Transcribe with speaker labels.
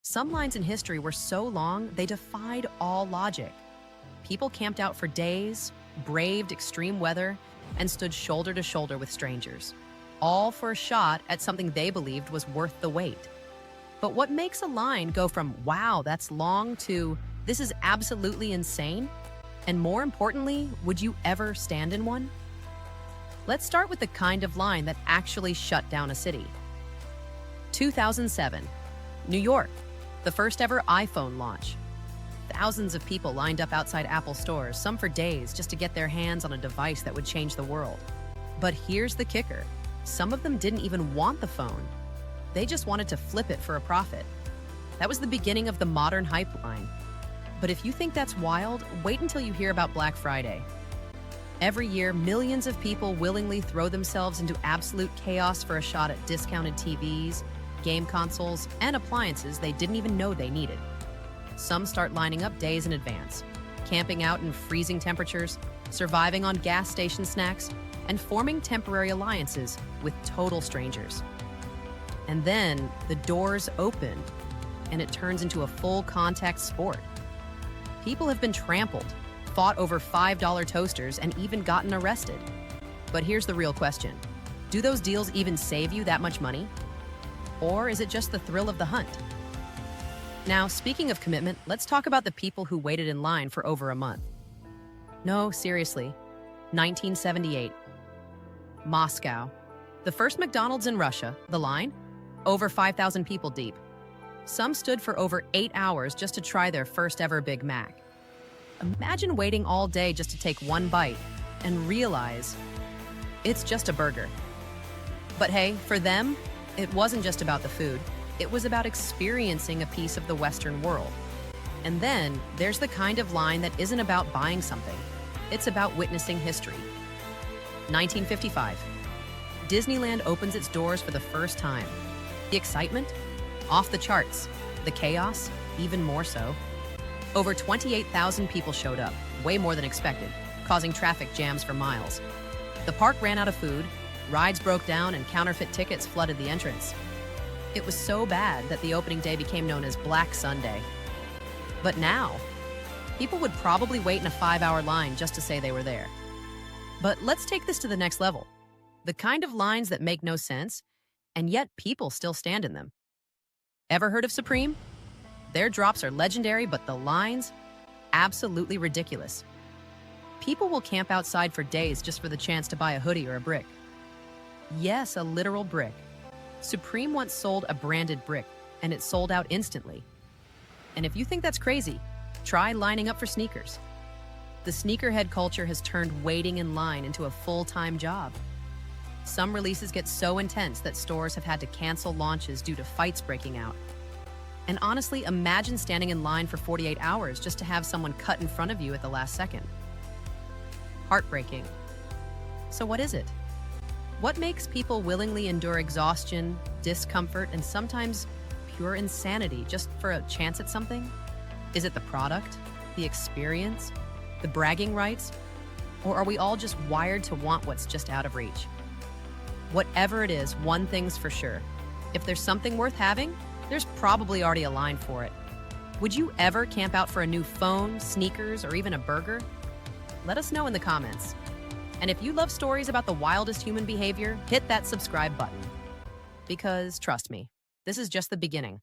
Speaker 1: Some lines in history were so long they defied all logic. People camped out for days, braved extreme weather, and stood shoulder to shoulder with strangers, all for a shot at something they believed was worth the wait. But what makes a line go from, wow, that's long, to, this is absolutely insane? And more importantly, would you ever stand in one? Let's start with the kind of line that actually shut down a city. 2007, New York, the first ever iPhone launch. Thousands of people lined up outside Apple stores, some for days, just to get their hands on a device that would change the world. But here's the kicker. Some of them didn't even want the phone. They just wanted to flip it for a profit. That was the beginning of the modern hype line. But if you think that's wild, wait until you hear about Black Friday. Every year, millions of people willingly throw themselves into absolute chaos for a shot at discounted TVs, game consoles, and appliances they didn't even know they needed. Some start lining up days in advance, camping out in freezing temperatures, surviving on gas station snacks, and forming temporary alliances with total strangers. And then the doors open, and it turns into a full contact sport. People have been trampled, fought over $5 toasters, and even gotten arrested. But here's the real question. Do those deals even save you that much money? Or is it just the thrill of the hunt? Now, speaking of commitment, let's talk about the people who waited in line for over a month. No, seriously. 1978. Moscow. The first McDonald's in Russia, the line, over 5,000 people deep. Some stood for over 8 hours just to try their first ever Big Mac. Imagine waiting all day just to take one bite and realize it's just a burger. But hey, for them, it wasn't just about the food. It was about experiencing a piece of the Western world. And then there's the kind of line that isn't about buying something. It's about witnessing history. 1955. Disneyland opens its doors for the first time. The excitement? Off the charts. The chaos? Even more so. Over 28,000 people showed up, way more than expected, causing traffic jams for miles. The park ran out of food, rides broke down, and counterfeit tickets flooded the entrance. It was so bad that the opening day became known as Black Sunday. But now, people would probably wait in a 5-hour line just to say they were there. But let's take this to the next level. The kind of lines that make no sense, and yet people still stand in them. Ever heard of Supreme? Their drops are legendary, but the lines? Absolutely ridiculous. People will camp outside for days just for the chance to buy a hoodie or a brick. Yes, a literal brick. Supreme once sold a branded brick, and it sold out instantly. And if you think that's crazy, try lining up for sneakers. The sneakerhead culture has turned waiting in line into a full-time job. Some releases get so intense that stores have had to cancel launches due to fights breaking out. And honestly, imagine standing in line for 48 hours just to have someone cut in front of you at the last second. Heartbreaking. So what is it? What makes people willingly endure exhaustion, discomfort, and sometimes pure insanity just for a chance at something? Is it the product, the experience, the bragging rights? Or are we all just wired to want what's just out of reach? Whatever it is, one thing's for sure. If there's something worth having, there's probably already a line for it. Would you ever camp out for a new phone, sneakers, or even a burger? Let us know in the comments. And if you love stories about the wildest human behavior, hit that subscribe button. Because trust me, this is just the beginning.